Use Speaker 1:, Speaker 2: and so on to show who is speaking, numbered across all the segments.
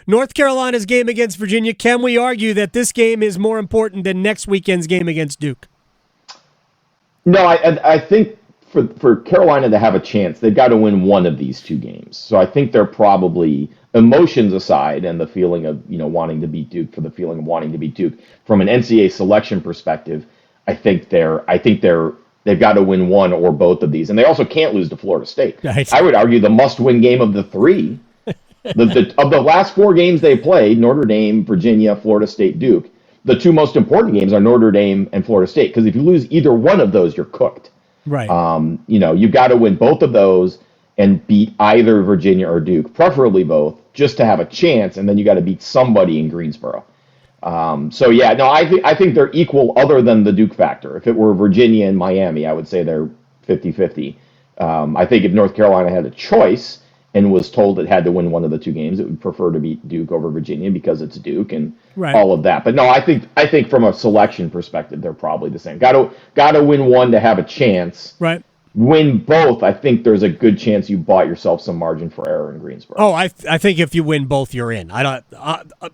Speaker 1: North Carolina's game against Virginia, can we argue that this game is more important than next weekend's game against Duke?
Speaker 2: No, I think for Carolina to have a chance, they've got to win one of these two games. So I think they're probably, emotions aside and the feeling of, wanting to beat Duke for the feeling of wanting to beat Duke, from an NCAA selection perspective, I think they've got to win one or both of these. And they also can't lose to Florida State.
Speaker 1: Right.
Speaker 2: I would argue the must-win game of the three, of the last four games they played, Notre Dame, Virginia, Florida State, Duke, the two most important games are Notre Dame and Florida State. Because if you lose either one of those, you're cooked.
Speaker 1: Right.
Speaker 2: You've got to win both of those and beat either Virginia or Duke, preferably both, just to have a chance. And then you got to beat somebody in Greensboro. I think they're equal other than the Duke factor. If it were Virginia and Miami, I would say they're 50-50. I think if North Carolina had a choice and was told it had to win one of the two games, it would prefer to beat Duke over Virginia because it's Duke and all of that. But no, I think from a selection perspective, they're probably the same. Got to win one to have a chance.
Speaker 1: Right.
Speaker 2: Win both, I think there's a good chance you bought yourself some margin for error in Greensboro.
Speaker 1: Oh, I think if you win both, you're in.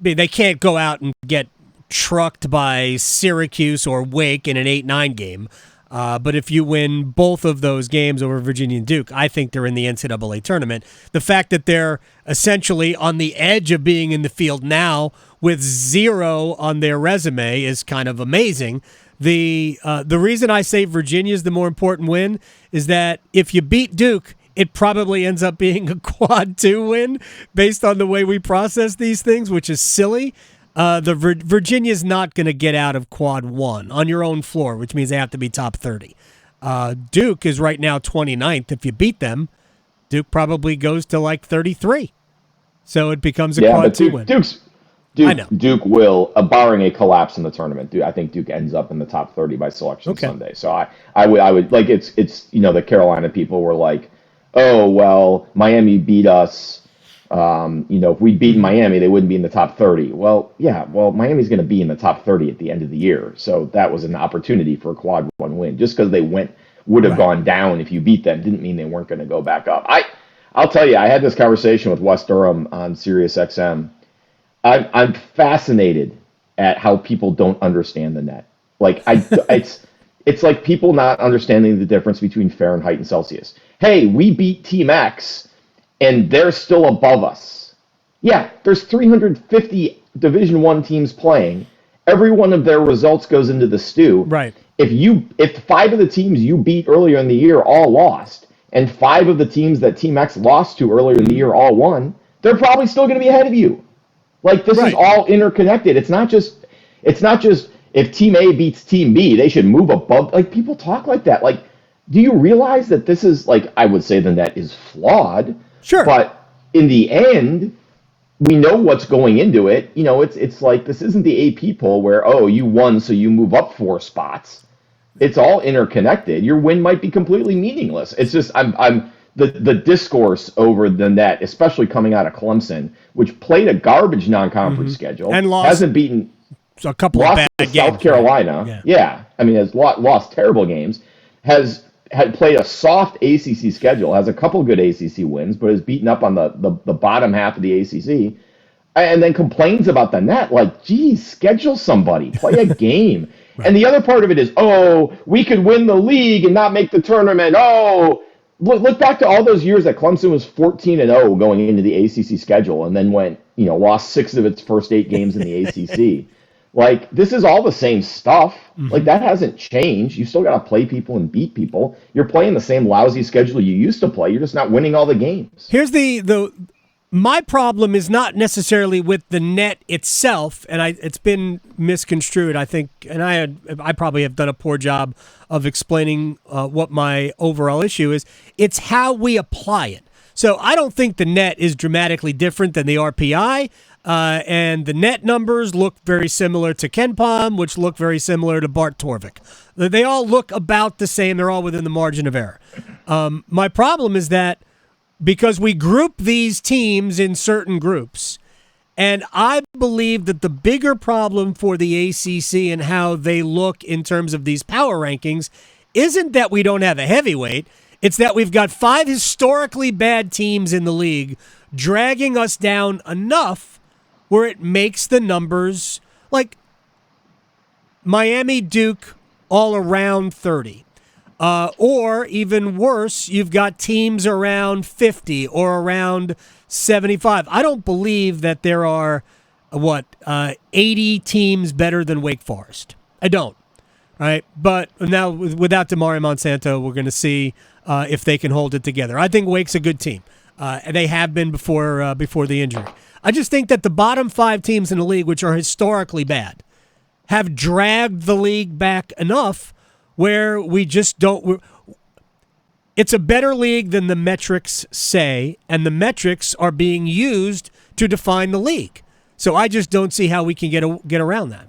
Speaker 1: They can't go out and get trucked by Syracuse or Wake in an 8-9 game. But if you win both of those games over Virginia and Duke, I think they're in the NCAA tournament. The fact that they're essentially on the edge of being in the field now with 0 on their resume is kind of amazing. The reason I say Virginia is the more important win is that if you beat Duke, it probably ends up being a quad 2 win based on the way we process these things, which is silly. Virginia's not going to get out of quad 1 on your own floor, which means they have to be top 30. Duke is right now 29th. If you beat them, Duke probably goes to like 33. So it becomes a quad 2 win.
Speaker 2: Duke will, barring a collapse in the tournament, I think Duke ends up in the top 30 by selection Sunday. So I would like it's the Carolina people were like, oh well, Miami beat us. If we'd beaten Miami, they wouldn't be in the top 30. Well, Miami's going to be in the top 30 at the end of the year. So that was an opportunity for a quad 1 win. Just because they would have gone down if you beat them didn't mean they weren't going to go back up. I'll tell you, I had this conversation with Wes Durham on Sirius XM. I'm fascinated at how people don't understand the net. Like it's like people not understanding the difference between Fahrenheit and Celsius. Hey, we beat Team X and they're still above us. Yeah, there's 350 Division I teams playing. Every one of their results goes into the stew.
Speaker 1: Right.
Speaker 2: If 5 of the teams you beat earlier in the year all lost, and 5 of the teams that Team X lost to earlier in the year all won, they're probably still going to be ahead of you. Like, this is all interconnected. It's not just if Team A beats Team B, they should move above. Like, people talk like that. Like, do you realize that this is, like, I would say the net is flawed.
Speaker 1: Sure.
Speaker 2: But in the end, we know what's going into it. It's like, this isn't the AP poll where, oh, you won, so you move up 4 spots. It's all interconnected. Your win might be completely meaningless. It's just, the discourse over the net, especially coming out of Clemson, which played a garbage non-conference schedule
Speaker 1: and
Speaker 2: hasn't beaten
Speaker 1: a couple of bad games.
Speaker 2: South Carolina, has lost terrible games, had played a soft ACC schedule, has a couple good ACC wins, but is beaten up on the bottom half of the ACC, and then complains about the net. Like, geez, schedule somebody, play a game. Right. And the other part of it is, oh, we could win the league and not make the tournament. Oh. Look back to all those years that Clemson was 14-0 going into the ACC schedule and then lost 6 of its first 8 games in the ACC. Like, this is all the same stuff. Mm-hmm. Like, that hasn't changed. You still got to play people and beat people. You're playing the same lousy schedule you used to play. You're just not winning all the games.
Speaker 1: Here's my problem is not necessarily with the net itself, and it's been misconstrued, I think, and I probably have done a poor job of explaining what my overall issue is. It's how we apply it. So I don't think the net is dramatically different than the RPI, and the net numbers look very similar to KenPom, which look very similar to Bart Torvik. They all look about the same. They're all within the margin of error. My problem is that because we group these teams in certain groups, and I believe that the bigger problem for the ACC and how they look in terms of these power rankings isn't that we don't have a heavyweight, it's that we've got 5 historically bad teams in the league dragging us down enough where it makes the numbers like Miami, Duke, all around 30. Or even worse, you've got teams around 50 or around 75. I don't believe that there are, 80 teams better than Wake Forest. I don't. Right? But now without Damari Monsanto, we're going to see if they can hold it together. I think Wake's a good team. And they have been before the injury. I just think that the bottom 5 teams in the league, which are historically bad, have dragged the league back enough where we just don't. It's a better league than the metrics say, and the metrics are being used to define the league. So I just don't see how we can get around that.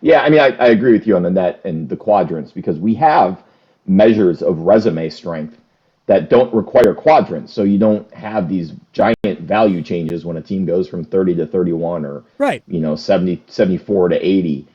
Speaker 2: Yeah, I mean, I agree with you on the net and the quadrants because we have measures of resume strength that don't require quadrants. So you don't have these giant value changes when a team goes from 30 to 31 or,
Speaker 1: right.
Speaker 2: 74 to 80.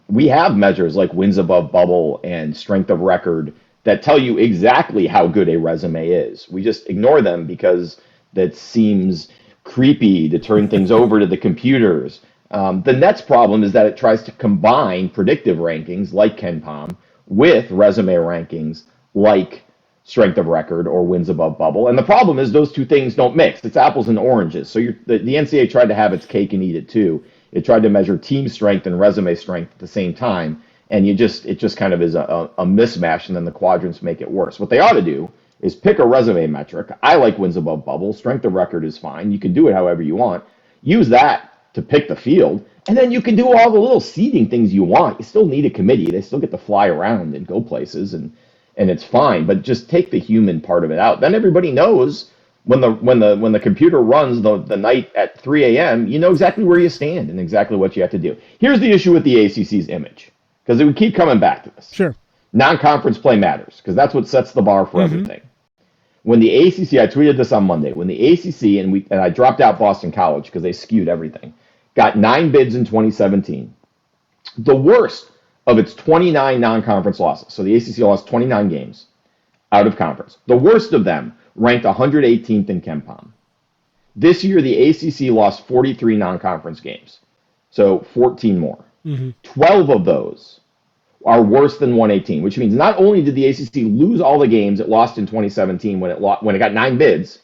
Speaker 2: We have measures like wins above bubble and strength of record that tell you exactly how good a resume is. We just ignore them because that seems creepy to turn things over to the computers. The Nets' problem is that it tries to combine predictive rankings like KenPom with resume rankings like strength of record or wins above bubble. And the problem is those two things don't mix. It's apples and oranges. So the NCAA tried to have its cake and eat it too. It tried to measure team strength and resume strength at the same time. And it just kind of is a mismatch, and then the quadrants make it worse. What they ought to do is pick a resume metric. I like wins above bubble. Strength of record is fine. You can do it however you want. Use that to pick the field, and then you can do all the little seeding things you want. You still need a committee. They still get to fly around and go places, and it's fine. But just take the human part of it out. Then everybody knows when the computer runs the night at 3 a.m., you know exactly where you stand and exactly what you have to do. Here's the issue with the ACC's image, because it would keep coming back to this.
Speaker 1: Sure.
Speaker 2: Non-conference play matters, because that's what sets the bar for everything. When the ACC, I tweeted this on Monday, when the ACC, and I dropped out Boston College because they skewed everything, got 9 bids in 2017, the worst of its 29 non-conference losses, so the ACC lost 29 games out of conference, the worst of them ranked 118th in KenPom. This year, the ACC lost 43 non-conference games, so 14 more. 12 of those are worse than 118, which means not only did the ACC lose all the games it lost in 2017 when it got 9 bids,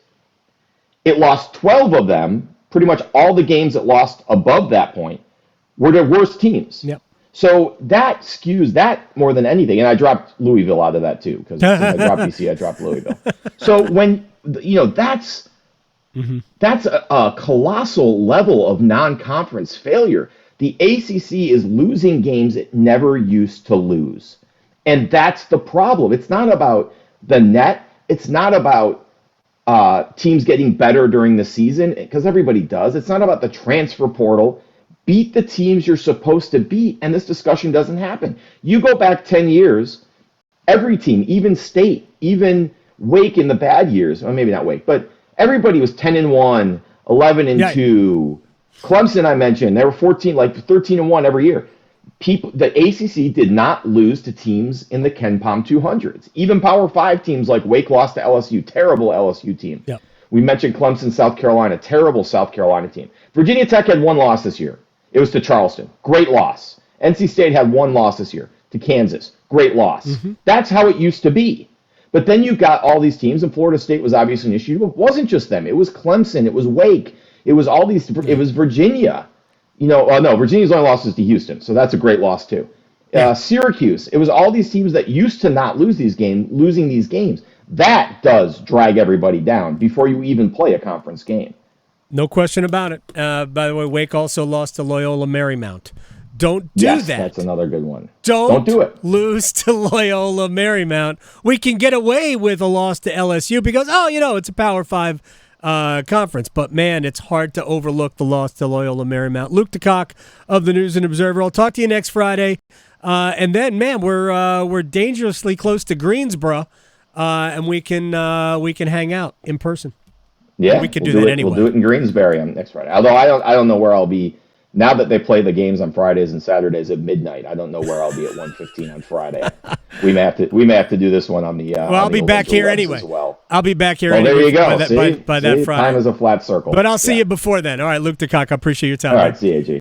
Speaker 2: it lost 12 of them. Pretty much all the games it lost above that point were their worst teams.
Speaker 1: Yep.
Speaker 2: So that skews that more than anything. And I dropped Louisville out of that too, because since I dropped BC, I dropped Louisville. So when, that's a colossal level of non-conference failure. The ACC is losing games it never used to lose. And that's the problem. It's not about the net. It's not about teams getting better during the season, because everybody does. It's not about the transfer portal. Beat the teams you're supposed to beat, and this discussion doesn't happen. You go back 10 years, every team, even State, even Wake in the bad years, or maybe not Wake, but everybody was 10-1, 11-2. Clemson, I mentioned, they were 13-1 every year. The ACC did not lose to teams in the KenPom 200s. Even Power 5 teams like Wake lost to LSU, terrible LSU team.
Speaker 1: Yep.
Speaker 2: We mentioned Clemson, South Carolina, terrible South Carolina team. Virginia Tech had 1 loss this year. It was to Charleston. Great loss. NC State had 1 loss this year to Kansas. Great loss. That's how it used to be. But then you got all these teams, and Florida State was obviously an issue. It wasn't just them. It was Clemson. It was Wake. It was all these. It was Virginia. No, Virginia's only loss is to Houston, so that's a great loss too. Syracuse. It was all these teams that used to not lose these games, losing these games. That does drag everybody down before you even play a conference game.
Speaker 1: No question about it. By the way, Wake also lost to Loyola Marymount. Don't do that.
Speaker 2: That's another good one.
Speaker 1: Don't
Speaker 2: do it.
Speaker 1: Lose to Loyola Marymount. We can get away with a loss to LSU because, it's a Power 5 conference. But, man, it's hard to overlook the loss to Loyola Marymount. Luke DeCock of the News and Observer. I'll talk to you next Friday. And then, man, we're dangerously close to Greensboro, and we can hang out in person.
Speaker 2: Yeah,
Speaker 1: we could do that anyway.
Speaker 2: We'll do it in Greensbury on next Friday. Although I don't know where I'll be now that they play the games on Fridays and Saturdays at midnight, I don't know where I'll be at 1:15 on Friday. We may have to do this one on the.
Speaker 1: Well, I'll be back here anyway.
Speaker 2: Well.
Speaker 1: I'll be back here.
Speaker 2: Well,
Speaker 1: anyway
Speaker 2: there you go.
Speaker 1: By that Friday.
Speaker 2: Time is a flat circle.
Speaker 1: But I'll see you before then. All right, Luke DeCock, I appreciate your time.
Speaker 2: All right, see you, AJ.